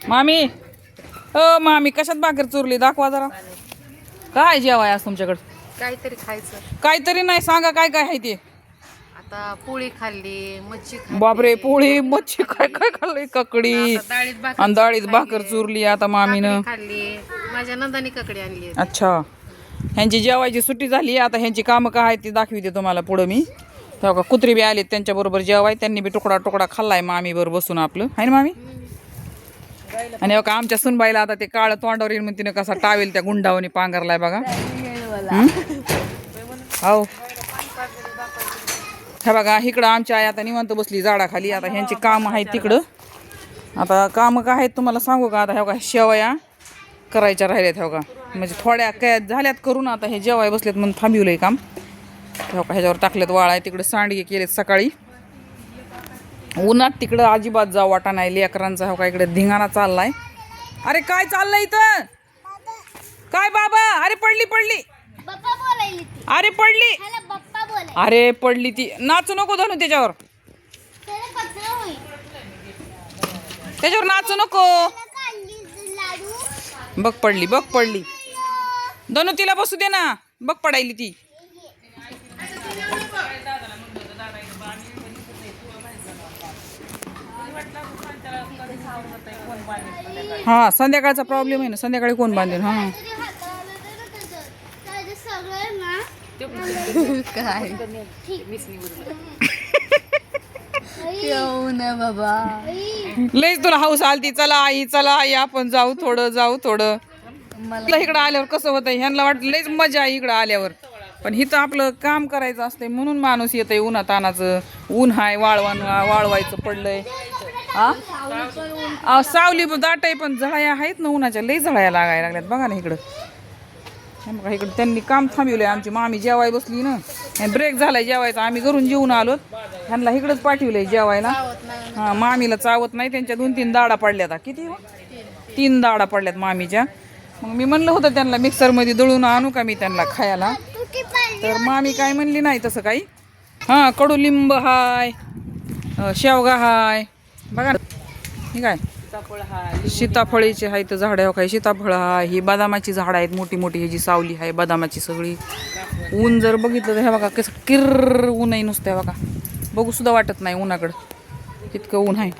मामी मामी कशात भाकर चुरली दाखवा जरा. काय जेवाय आज तुमच्याकडं? काहीतरी खायचं. काहीतरी नाही सांगा काय काय आहे ते. आता पोळी खाल्ली, मच्छी खाल्ली. बापरे पोळी मच्छी काय काय खाल्ली ककडी आणि डाळीत भाकर चुरली आता मामीनं खाल्ली. माझ्या नंदानी ककडी आणली. अच्छा ह्यांची जेवायची सुट्टी झाली आता ह्यांची कामं काय आहेत ती दाखविते तुम्हाला पुढं मी. तेव्हा का कुत्री बी आलीत त्यांच्या बरोबर जेवाय त्यांनी बी तुकडा तुकडा खाल्लाय मामी बरोबर बसून आपलं आहे ना मामी. आणि का आमच्या सुनबाईला आता ते काळ तोंडावर येईल म्हणून तिने कसा टावेल त्या गुंडावणी पांघरलाय बघा. हो हे बघा इकडं आमची आई आता निवांत बसली झाडाखाली. आता ह्यांची कामं आहेत तिकडं. आता कामं काय आहेत तुम्हाला सांगू का. आता हे बघा शेवया करायच्या राहिल्यात हे बघा म्हणजे थोड्या काय झाल्यात करून आता हे जेवाय बसलेत म्हणून थांबवलंय काम. हे बघा ह्याच्यावर टाकलेत वाळाय तिकडं सांडगे केलेत सकाळी. उन्हात तिकडं अजिबात जाऊ वाटा नाही लेकरांचा हो का इकडे धिंगाणा चाललाय. अरे काय चाललंय इथं काय बाबा. अरे पडली पडली अरे पडली अरे पडली ती. नाचू नको धनू त्याच्यावर त्याच्यावर नाचू नको. बघ पडली बघ पडली धनू तिला बसू दे ना. बघ पडायली ती. हा संध्याकाळचा प्रॉब्लेम आहे ना संध्याकाळी कोण बांधेल. हा काय बाबा लईच तुला हाऊस आलती. चला आई आपण जाऊ थोडं. मला इकडं आल्यावर कसं होतंय ह्यांना वाटलं लईच मजा आहे इकडं आल्यावर. पण हिथं आपलं काम करायचं असतंय म्हणून माणूस येतंय उन्हा तानाचं. ऊन हाय वाळवायचं पडलंय. सावली दाट आहे पण झळाया आहेत ना उन्हाच्या लई झळाया लागायला लागल्यात बघा ना इकडं. बघा इकडं त्यांनी काम थांबवलंय. आमची मामी जेवाय बसली ना ब्रेक झालाय जेवायचा. आम्ही घरून जेवून आलो ह्यांना इकडंच पाठवलंय जेवायला. हा मामीला चावत नाही त्यांच्या 2-3 दाडा पडल्यात. किती 3 दाडा पडल्यात मामीच्या. मग मी म्हणलं होतं त्यांना मिक्सरमध्ये दळून आणू का मी त्यांना खायला. तर मामी काय म्हणली नाही तसं काही. हां कडुलिंब हाय शेवगा हाय बघा हे काय सीताफळीचे आहे तर झाडं काय सीताफळ हाय. ही बदामाची झाडं आहेत मोठी मोठी. ह्याची सावली आहे बदामाची सगळी. ऊन जर बघितलं तर हे बघा कसं किर्र ऊनही नुसतं बघा. बघू सुद्धा वाटत नाही उन्हाकडं इतकं ऊन आहे.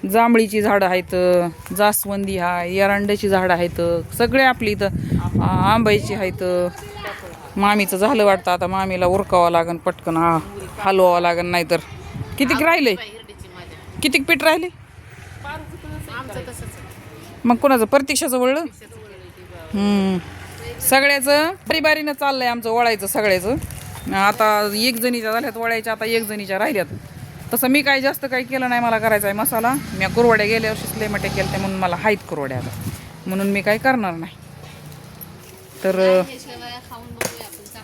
जांभळीची झाडं आहेत जास्वंदी हाय एरंड्याची झाडं आहेत सगळे आपली इथं. आंब्याची आहेत. मामीचं झालं वाटतं आता मामीला उरकावं लागन पटकन हलवावं लागन नाहीतर. कितीक राहिलंय कितीक पीठ राहिले मग कोणाचं प्रतीक्षाचं वळलं. सगळ्याचं बारीबारीनं चाललंय आमचं वळायचं सगळ्याचं. आता 1 जणीच्या झाल्यात वळायच्या आता 1 जणीच्या राहिल्यात. तसं मी काही जास्त काही केलं नाही. मला करायचा आहे मसाला. मी कुरवड्या गेल्या वर्षीच लय मटे केलं ते म्हणून मला हाईत कुरवड्या आता म्हणून मी काही करणार नाही. तर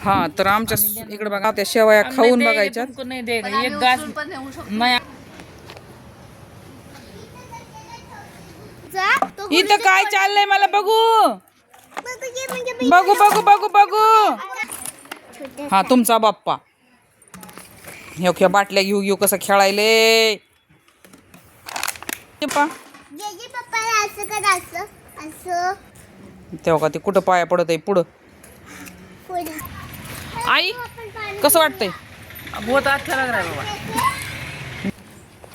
हा तर आमच्या इकडे बघा त्या शेवया खाऊन बघायच्या. इथं काय चाललंय मला बघू बघू बघू बघू बघू. हा तुमचा बाप्पा ह्या बाटल्या घेऊ कसं खेळायले. तेव्हा का ते कुठं पाया पडत आहे पुढं. आई कसं वाटतंय. बहुत अच्छा लग रहा है बाबा.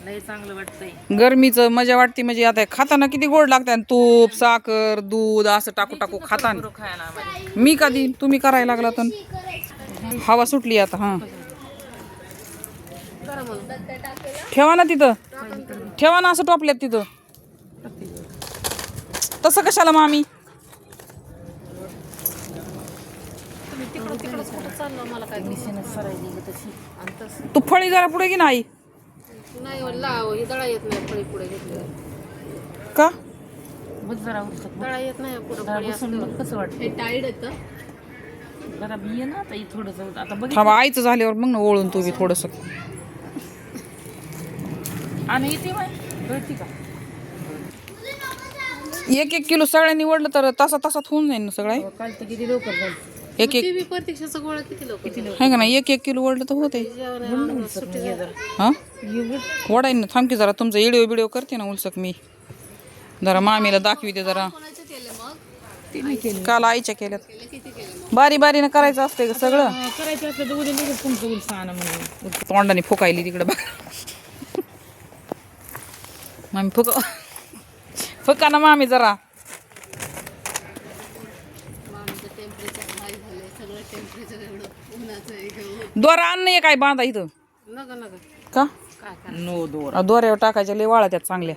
लई चांगलं वाटतंय. गरमीचं मजा वाटते म्हणजे आता खाताना किती गोड लागतं. तूप साखर दूध असं टाकू टाकू खाताना. मी कधी तुम्ही करायला लागला तर हवा सुटली आता. हा ठेवा ना तिथं ठेवा ना असं टोपल्यात तिथं. तसं कशाला मामी. तू फळी जरा पुढे की नाही का दळा येत नाही कसं वाटतं. थांबा आईचं झाल्यावर मग ना ओळून तू बी थोडस. आणि 1-1 किलो सगळ्यांनी निवडलं तर तासात होऊन जाईल ना सगळं. काल तर किती लवकर झालं. 1-1 प्रत्यक्षाचा गोळा किती लवकर आहे का नाही. 1-1 किलो वडलं तर होते. हा वडाय ना थांबकी जरा तुमचा व्हिडिओ करते ना उलसक मी. जरा मामीला दाखविते जरा. कोणाचे केले मग? तिने केलं काल आईच्या केल्यात. किती केले मग? बारी बारीनं करायचं असतंय ग सगळं. करायचं असलं तर उद्या लगेच तुमचं उलसानं म्हणून. तोंडाने फुकायली तिकडे बघ. मामी फुका ना मामी जरा. मामीचं टेम्परेचर हाय झालंय, सगळं टेम्परेचर एवढं उन्हाचं आहे गं. दोरा आण नाही काय बांधा इथं नका नका का? काय काय नो दोर दोऱ्यावर टाकायच्या लय वाळा त्यात चांगल्या.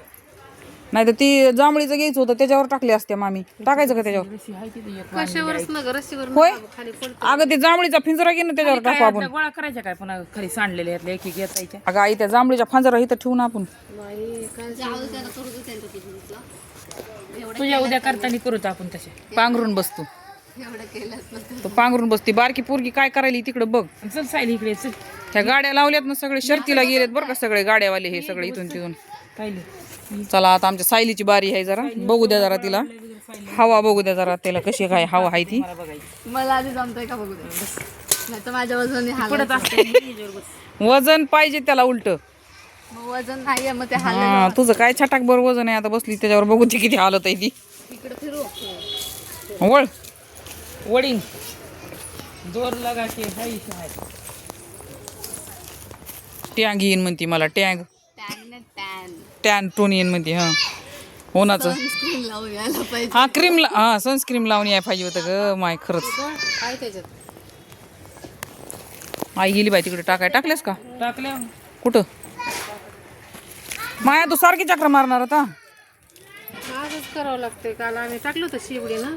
नाही तर ती जांभळीचं घ्यायचं होतं त्याच्यावर टाकले असते मामी. टाकायचं का त्याच्यावर? रशी आहे तिथे एक कशावरच ना गं, रस्सीवर होय खाली पडतं. अगं ते जांभळीचा फिंजरा घे ना त्याच्यावर टाकू काय आपण. आपल्या गोळा करायच्या काय पुन्हा खाली सांडलेल्या यातल्या एक एक येतायच्या. अगं आई त्या जांभळीच्या फांजरा इथं ठेवून आपण. बाई, काय जाऊ दे त्याला, करू दे त्यांच्या किचनला. एवढं तुझ्या उद्या करताना करूत आपण तसे. पांघरून बसतो एवढं केलंच ना. तो पांघरून बसते. बारकी पोरगी काय करायली तिकडं बघ. चल सायली इकडे चल. त्या गाड्या लावल्यात ना सगळे शर्तीला गेलेत बरं का सगळे गाड्यावाले हे सगळे इथून तिथून. पाहिली चला आता आमच्या सायलीची बारी आहे जरा बघू द्या जरा तिला हवा बघू द्या जरा त्याला कशी काय हवा आहे ती. मला बघायची मला आधी जमतंय का बघू दे. नाही तर माझ्या वजनाने पडत हाल. असते. वजन पाहिजे त्याला उलट. मग वजन नाहीये, मग ते हाल. हा तुझं काय छटाक बर वजन आहे आता बसली त्याच्यावर बघू ती किती हालत आहे ती. इकडे फिरू. वळ वडिंग जोर लगा के हाय हाय. टँग येईन म्हणती मला टँग टॅन ने टॅन. टॅन टोन येईन म्हणती. हा होनाचं सनस्क्रीन लावून यायला पाहिजे. हा क्रीम हा सनस्क्रीम लावून याय पाहिजे होतं ग माय खरंच. काय त्याच्यात? आई गेली बाई तिकडे टाकल्यास का टाकल्या कुठं? माया तू सारखी चक्र मारणार आता. आजच करावं लागतंय. काल आम्ही टाकलं होतं शिवडी ना,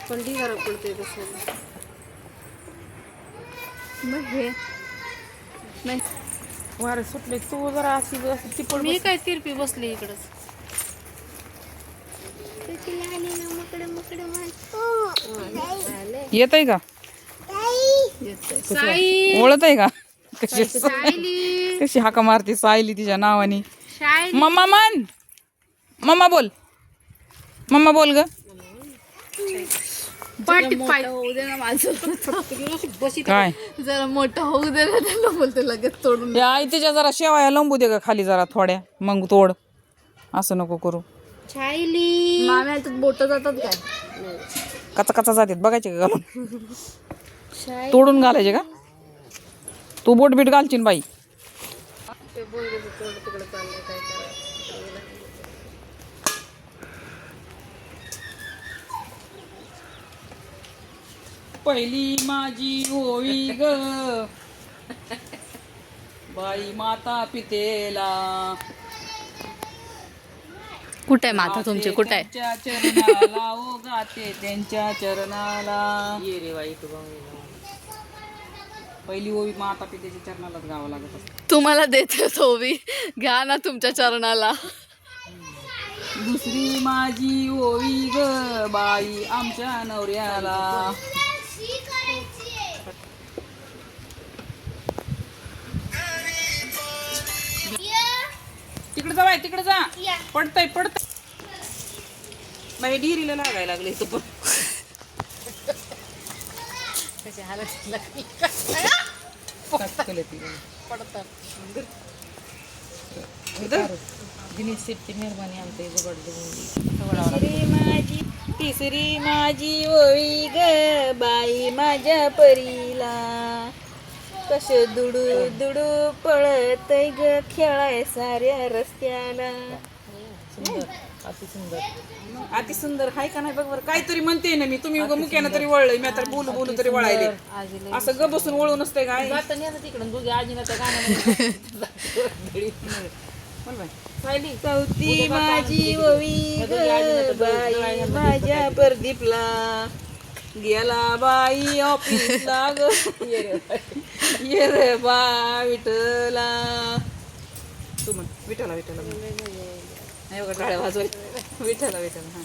पण ढिगारा पडतोय तसं. मग हे नाही, वारं सुटले तू जरा अशी टिपळ. मी काय तिरपी बसली इकडंच. येत आहे का? साई, ओळख आहे का? कशी सायली, कशी हाका मारते सायली तिच्या नावाने. सायली. मम्मा म्हण. मम्मा बोल ग. पाठी पाय होऊ दे ना माझं. काय जरा मोठं होऊ दे ना, त्याला बोलते लगेच तोडून. या आई तिच्या जरा शेवाया लंबू दे ग खाली जरा थोड्या मग तोड. असं नको करू. सायली, माम्यात बोट जातात काय? कचा जातात बघायचे का घालून सायली. तोडून घालायचे का? तू बोट बीट घालशील बाई. ते बोलते तोड तिकडे चाललंय, काय करायचं. पहिली माझी ओवी ग बाई माता पितेला. कुठे आहे माता तुमची? कुठे आहे? त्यांच्या चरणाला ओ गाते त्यांच्या चरणाला. ये रे बाई तू पहिली ओवी माता पितेच्या चरणालाच गावं लागत असते. तुम्हाला देते ओवी, घ्या ना तुमच्या चरणाला. दुसरी माझी ओवी ग बाई आमच्या नवऱ्याला. तिकडे जा बाई तिकडे जा. पडतय बाई डिरीला लागायला लागले तू पण. दिनेश शेट्टी मेहरबानी आमचे तिसरी माझी ओळी ग बाई माझ्या परीला. कश दुडू दुडू पळत ग खेळाय साऱ्या रस्त्याला. अति सुंदर अति सुंदर हाय का नाही बघ बरं. काहीतरी म्हणते ना मी. तुम्ही उगा मुक्यानं तरी वळलंय. मी तर बोलू तरी वळायले. असं ग बसून वळू नसते काय. जाताना तिकडून दोघे आजीला त्या गाण्यामध्ये चौथी माझी ओवी ग बाई माझ्या परदीपला. गेला बाई ऑफिसला ग ये रे बा विठला. तू म्हण विठला नाही बघा टाळ्या वाजवायला. विठला हा.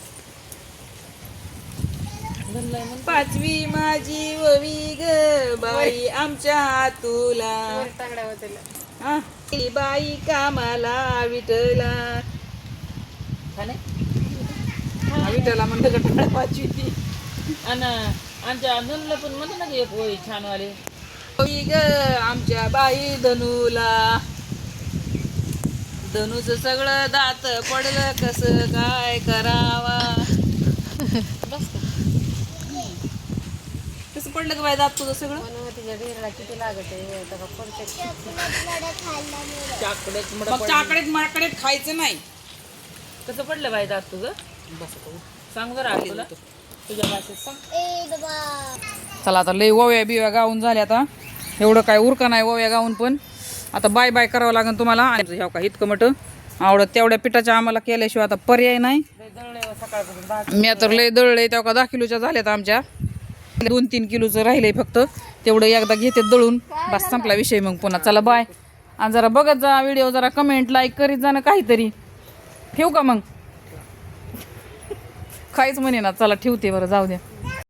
पाचवी माझी ओवी ग बाई आमच्या हातूला. हा बाई कामाला विठला. विठला म्हणलं का टाळ्या वाजवी ती. आणि आमच्या ननला पण म्हणतो ना एक होय छानवाले. ओवी ग आमच्या बाई धनूला. धनुचं सगळं दात पडलं कसं काय करावा. बस का कसं पडलं का बाय दात तुझं सगळं. पण तिच्या ढेरला किती लागत आहे तर कोणत्या मग चाकडेत माकडेत खायचं नाही. कसं पडलं बाई दात तुझं सांग बरं आज तुला तुझ्या भाषेत सांग. चला आता लय ओव्या बिव्या गाऊन झाल्या आता. एवढं काय उरका नाही ओव्या गाऊन पण आता बाय बाय करावं लागेल तुम्हाला. आणि ह्या का इतकं मोठं आवडत तेवढ्या पिठाच्या आम्हाला केल्याशिवाय आता पर्याय नाही. सकाळपासून भात मी आता लय दळलंय तेव्हा का 10 किलोच्या झाल्यात आमच्या. 2-3 किलोचं राहिलंय फक्त तेवढं एकदा घेते दळून बस संपला विषय. मग पुन्हा चला बाय. आणि जरा बघत जा व्हिडिओ जरा कमेंट लाईक करीत जा ना काहीतरी. ठेवू का मग काहीच म्हणे ना चला ठेवते बरं जाऊ द्या.